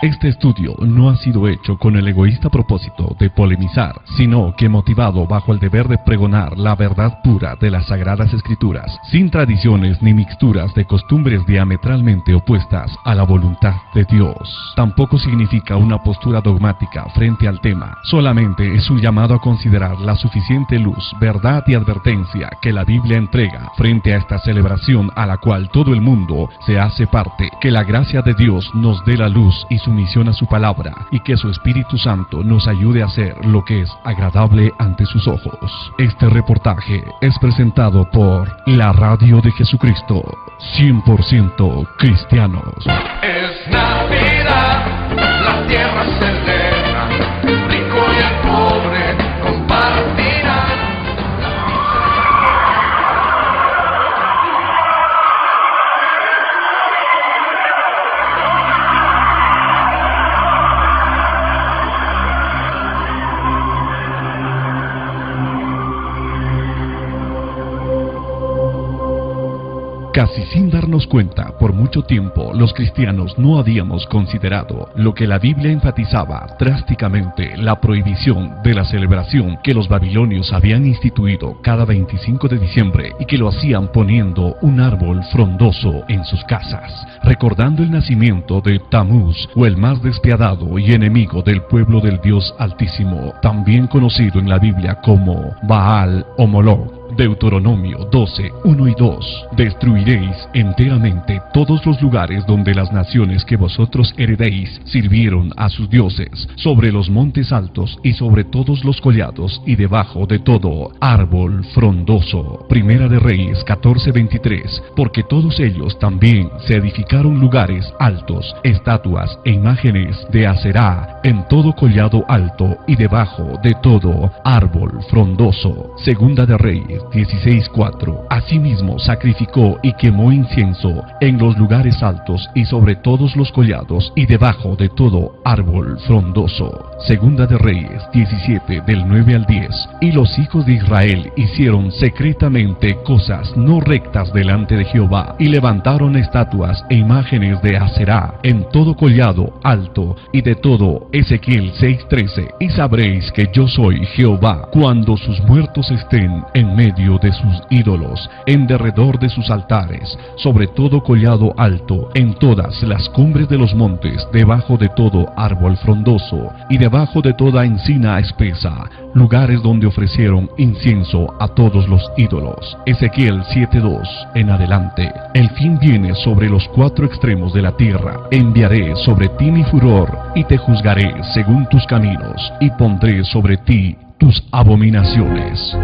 Este estudio no ha sido hecho con el egoísta propósito de polemizar, sino que motivado bajo el deber de pregonar la verdad pura de las Sagradas Escrituras, sin tradiciones ni mixturas de costumbres diametralmente opuestas a la voluntad de Dios. Tampoco significa una postura dogmática frente al tema, solamente es un llamado a considerar la suficiente luz, verdad y advertencia que la Biblia entrega frente a esta celebración a la cual todo el mundo se hace parte. Que la gracia de Dios nos dé la luz y sumisión a su palabra, y que su Espíritu Santo nos ayude a hacer lo que es agradable ante sus ojos. Este reportaje es presentado por la Radio de Jesucristo, 100% cristianos. Es Navidad, la tierra se alegra, el rico y el pobre compartirán. Casi sin darnos cuenta, por mucho tiempo los cristianos no habíamos considerado lo que la Biblia enfatizaba drásticamente: la prohibición de la celebración que los babilonios habían instituido cada 25 de diciembre y que lo hacían poniendo un árbol frondoso en sus casas, recordando el nacimiento de Tamuz, o el más despiadado y enemigo del pueblo del Dios Altísimo, también conocido en la Biblia como Baal o Moloch. Deuteronomio 12, 1 y 2. Destruiréis enteramente todos los lugares donde las naciones que vosotros heredéis sirvieron a sus dioses, sobre los montes altos y sobre todos los collados y debajo de todo árbol frondoso. Primera de Reyes 14, 23. Porque todos ellos también se edificaron lugares altos, estatuas e imágenes de Aserá en todo collado alto y debajo de todo árbol frondoso. Segunda de Reyes 16:4. Asimismo sacrificó y quemó incienso en los lugares altos y sobre todos los collados y debajo de todo árbol frondoso. Segunda de Reyes 17 del 9 al 10. Y los hijos de Israel hicieron secretamente cosas no rectas delante de Jehová, y levantaron estatuas e imágenes de Aserá en todo collado alto y de todo. Ezequiel 6:13. Y sabréis que yo soy Jehová cuando sus muertos estén en medio de sus ídolos, en derredor de sus altares, sobre todo collado alto, en todas las cumbres de los montes, debajo de todo árbol frondoso y debajo de toda encina espesa, lugares donde ofrecieron incienso a todos los ídolos. Ezequiel 7:2 en adelante. El fin viene sobre los cuatro extremos de la tierra. Enviaré sobre ti mi furor y te juzgaré según tus caminos, y pondré sobre ti tus abominaciones.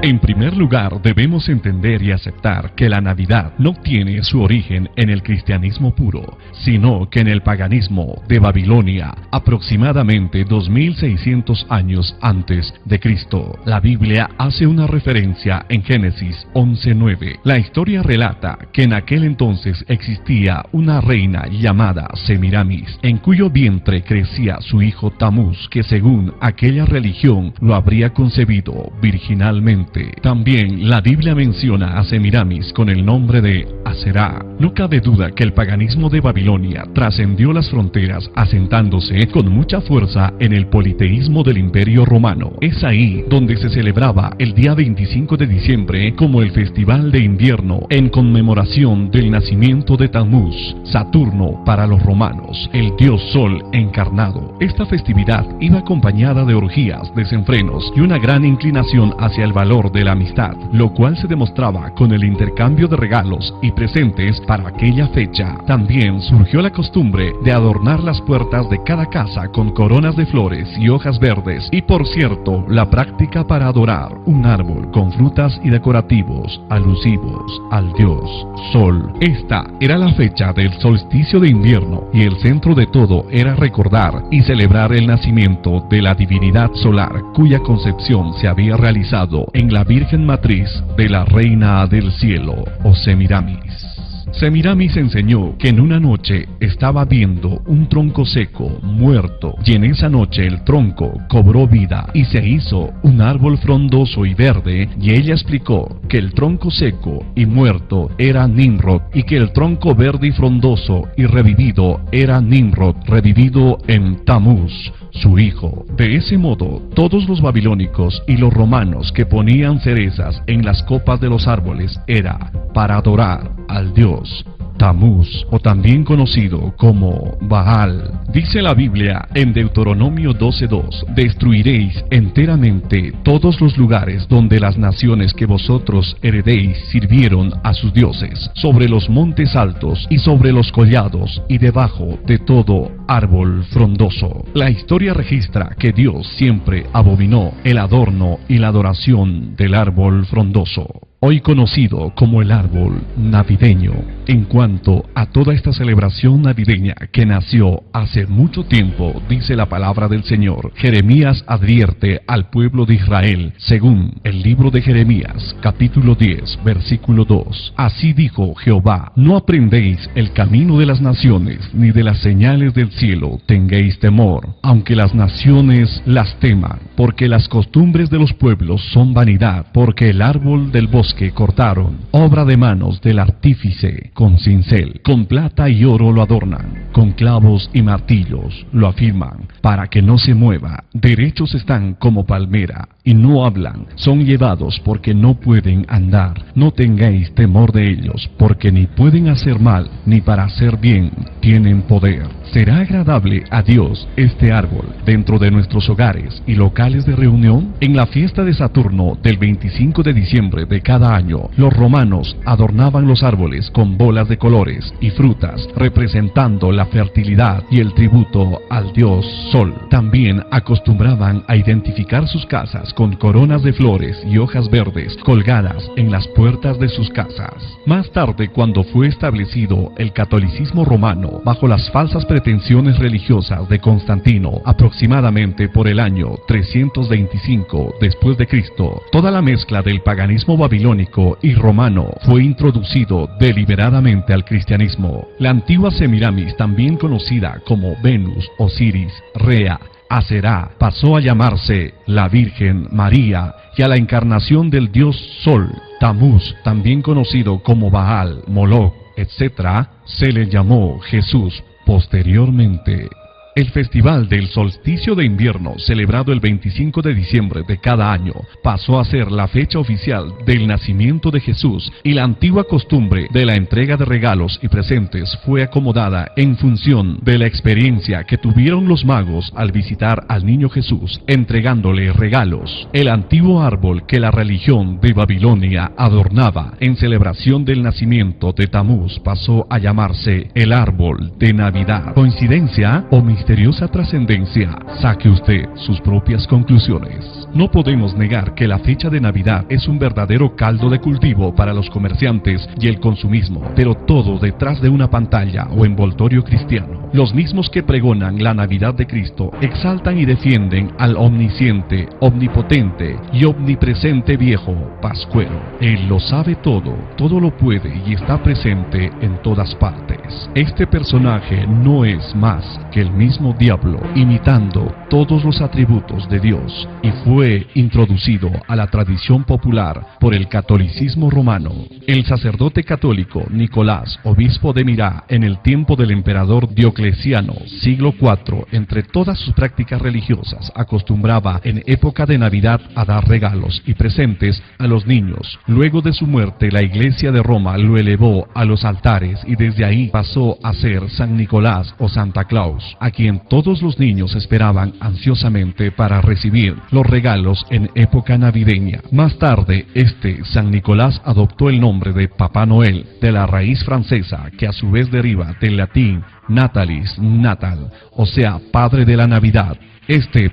En primer lugar, debemos entender y aceptar que la Navidad no tiene su origen en el cristianismo puro, sino que en el paganismo de Babilonia, aproximadamente 2600 años antes de Cristo. La Biblia hace una referencia en Génesis 11:9. La historia relata que en aquel entonces existía una reina llamada Semiramis, en cuyo vientre crecía su hijo Tamuz, que según aquella religión lo habría concebido virginalmente. También la Biblia menciona a Semiramis con el nombre de Aserá. No cabe duda que el paganismo de Babilonia trascendió las fronteras, asentándose con mucha fuerza en el politeísmo del Imperio Romano. Es ahí donde se celebraba el día 25 de diciembre como el festival de invierno, en conmemoración del nacimiento de Tamuz, Saturno para los romanos, el dios Sol encarnado. Esta festividad iba acompañada de orgías, desenfrenos y una gran inclinación hacia el valor de la amistad, lo cual se demostraba con el intercambio de regalos y presentes para aquella fecha. También surgió la costumbre de adornar las puertas de cada casa con coronas de flores y hojas verdes, y por cierto, la práctica para adorar un árbol con frutas y decorativos alusivos al dios Sol. Esta era la fecha del solsticio de invierno, y el centro de todo era recordar y celebrar el nacimiento de la divinidad solar, cuya concepción se había realizado en la Virgen Matriz de la Reina del Cielo, o Semiramis. Semiramis enseñó que en una noche estaba viendo un tronco seco, muerto, y en esa noche el tronco cobró vida y se hizo un árbol frondoso y verde, y ella explicó que el tronco seco y muerto era Nimrod, y que el tronco verde y frondoso y revivido era Nimrod, revivido en Tamuz, su hijo. De ese modo, todos los babilónicos y los romanos que ponían cerezas en las copas de los árboles era para adorar al dios Tamuz, o también conocido como Baal. Dice la Biblia en Deuteronomio 12:2: destruiréis enteramente todos los lugares donde las naciones que vosotros heredéis sirvieron a sus dioses, sobre los montes altos y sobre los collados y debajo de todo árbol frondoso. La historia registra que Dios siempre abominó el adorno y la adoración del árbol frondoso, hoy conocido como el árbol navideño. En cuanto a toda esta celebración navideña que nació hace mucho tiempo, dice la palabra del Señor, Jeremías advierte al pueblo de Israel, según el libro de Jeremías, capítulo 10, versículo 2. Así dijo Jehová: no aprendéis el camino de las naciones, ni de las señales del cielo tengáis temor, aunque las naciones las teman, porque las costumbres de los pueblos son vanidad, porque el árbol del bosque cortaron, obra de manos del artífice, con cincel, con plata y oro lo adornan, con clavos y martillos lo afirman, para que no se mueva. Derechos están como palmera, y no hablan, son llevados porque no pueden andar. No tengáis temor de ellos, porque ni pueden hacer mal, ni para hacer bien tienen poder. ¿Será agradable a Dios este árbol dentro de nuestros hogares y locales de reunión? En la fiesta de Saturno del 25 de diciembre de cada año, los romanos adornaban los árboles con bolas de colores y frutas, representando la fertilidad y el tributo al dios Sol. También acostumbraban a identificar sus casas con coronas de flores y hojas verdes colgadas en las puertas de sus casas. Más tarde, cuando fue establecido el catolicismo romano bajo las falsas pretensiones religiosas de Constantino, aproximadamente por el año 325 después de Cristo, toda la mezcla del paganismo babilónico y romano fue introducido deliberadamente al cristianismo. La antigua Semiramis, también conocida como Venus, Osiris, Rea, Aserá, pasó a llamarse la Virgen María, y a la encarnación del dios Sol, Tamuz, también conocido como Baal, Moloch, etc., se le llamó Jesús posteriormente. El festival del solsticio de invierno, celebrado el 25 de diciembre de cada año, pasó a ser la fecha oficial del nacimiento de Jesús, y la antigua costumbre de la entrega de regalos y presentes fue acomodada en función de la experiencia que tuvieron los magos al visitar al niño Jesús, entregándole regalos. El antiguo árbol que la religión de Babilonia adornaba en celebración del nacimiento de Tamuz pasó a llamarse el árbol de Navidad. ¿Coincidencia o misteriosa trascendencia? Saque usted sus propias conclusiones. No podemos negar que la fecha de Navidad es un verdadero caldo de cultivo para los comerciantes y el consumismo, pero todo detrás de una pantalla o envoltorio cristiano. Los mismos que pregonan la Navidad de Cristo exaltan y defienden al omnisciente, omnipotente y omnipresente viejo Pascuero. Él lo sabe todo, todo lo puede y está presente en todas partes. Este personaje no es más que el mismo diablo, imitando todos los atributos de Dios, y fue introducido a la tradición popular por el catolicismo romano. El sacerdote católico Nicolás, obispo de Mirá, en el tiempo del emperador Diocleciano, siglo IV, entre todas sus prácticas religiosas, acostumbraba en época de Navidad a dar regalos y presentes a los niños. Luego de su muerte, la Iglesia de Roma lo elevó a los altares y desde ahí pasó a ser San Nicolás o Santa Claus, a quien todos los niños esperaban ansiosamente para recibir los regalos en época navideña. Más tarde, San Nicolás adoptó el nombre de Papá Noel, de la raíz francesa, que a su vez deriva del latín natalis, natal, o sea, padre de la Navidad.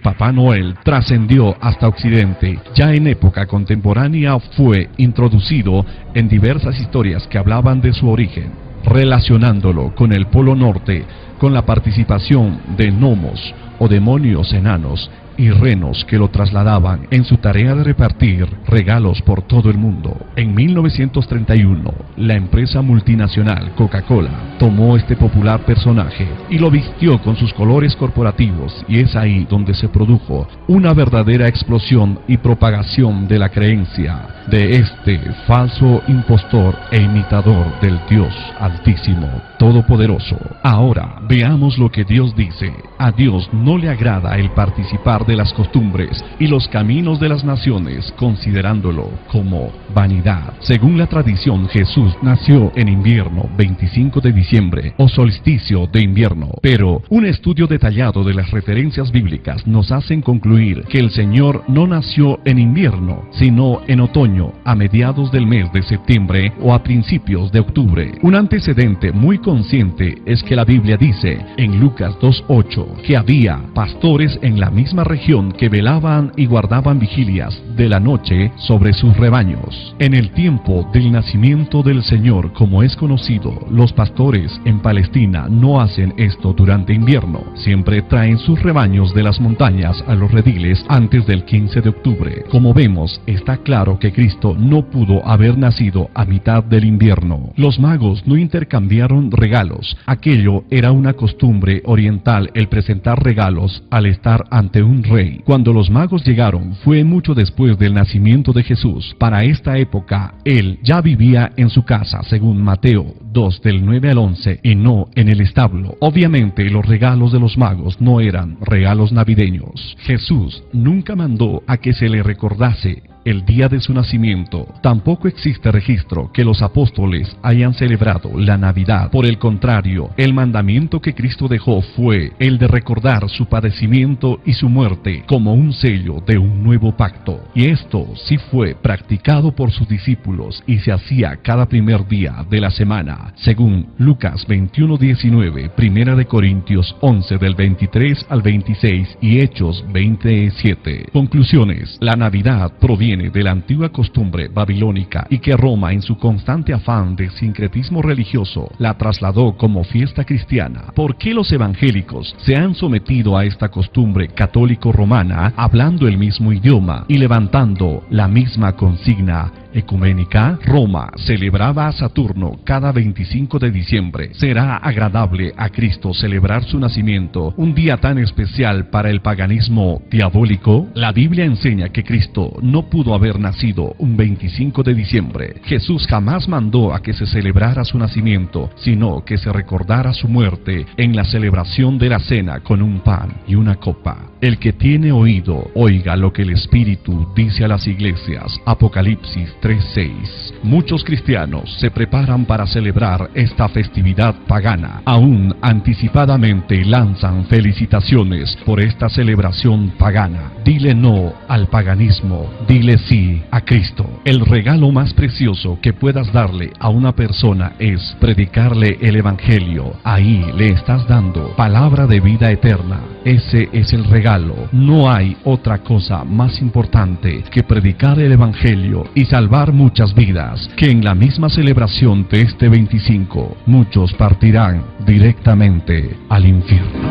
Papá Noel trascendió hasta Occidente. Ya en época contemporánea fue introducido en diversas historias que hablaban de su origen, relacionándolo con el Polo Norte, con la participación de gnomos o demonios enanos, y renos que lo trasladaban en su tarea de repartir regalos por todo el mundo. En 1931, la empresa multinacional Coca-Cola tomó este popular personaje y lo vistió con sus colores corporativos, y es ahí donde se produjo una verdadera explosión y propagación de la creencia de este falso impostor e imitador del Dios Altísimo, Todopoderoso. Ahora veamos lo que Dios dice. A Dios no le agrada el participar de las costumbres y los caminos de las naciones, considerándolo como vanidad. Según la tradición, Jesús nació en invierno, 25 de diciembre, o solsticio de invierno, pero un estudio detallado de las referencias bíblicas nos hacen concluir que el Señor no nació en invierno, sino en otoño, a mediados del mes de septiembre o a principios de octubre. Un antecedente muy consciente es que la Biblia dice en Lucas 2:8 que había pastores en la misma región que velaban y guardaban vigilias de la noche sobre sus rebaños. En el tiempo del nacimiento del Señor, como es conocido, los pastores en Palestina no hacen esto durante invierno. Siempre traen sus rebaños de las montañas a los rediles antes del 15 de octubre. Como vemos, está claro que Cristo no pudo haber nacido a mitad del invierno. Los magos no intercambiaron regalos. Aquello era una costumbre oriental, el presentar regalos al estar ante un rey. Cuando los magos llegaron fue mucho después del nacimiento de Jesús. Para esta época, él ya vivía en su casa, según Mateo 2 del 9 al 11, y no en el establo. Obviamente los regalos de los magos no eran regalos navideños. Jesús nunca mandó a que se le recordase el día de su nacimiento. Tampoco existe registro que los apóstoles hayan celebrado la Navidad. Por el contrario, el mandamiento que Cristo dejó fue el de recordar su padecimiento y su muerte como un sello de un nuevo pacto. Y esto sí fue practicado por sus discípulos y se hacía cada primer día de la semana, según Lucas 21:19, Primera de Corintios 11 del 23 al 26 y Hechos 20:7. Conclusiones. La Navidad proviene de la antigua costumbre babilónica y que Roma, en su constante afán de sincretismo religioso, la trasladó como fiesta cristiana. ¿Por qué los evangélicos se han sometido a esta costumbre católico-romana, hablando el mismo idioma y levantando la misma consigna ecuménica? Roma celebraba a Saturno cada 25 de diciembre. ¿Será agradable a Cristo celebrar su nacimiento, un día tan especial para el paganismo diabólico? La Biblia enseña que Cristo no pudo haber nacido un 25 de diciembre. Jesús jamás mandó a que se celebrara su nacimiento, sino que se recordara su muerte en la celebración de la cena con un pan y una copa. El que tiene oído, oiga lo que el Espíritu dice a las iglesias. Apocalipsis 3:6. Muchos cristianos se preparan para celebrar esta festividad pagana. Aún anticipadamente lanzan felicitaciones por esta celebración pagana. Dile no al paganismo, dile sí a Cristo. El regalo más precioso que puedas darle a una persona es predicarle el Evangelio. Ahí le estás dando palabra de vida eterna. Ese es el regalo. No hay otra cosa más importante que predicar el Evangelio y salvar muchas vidas, que en la misma celebración de este 25, muchos partirán directamente al infierno.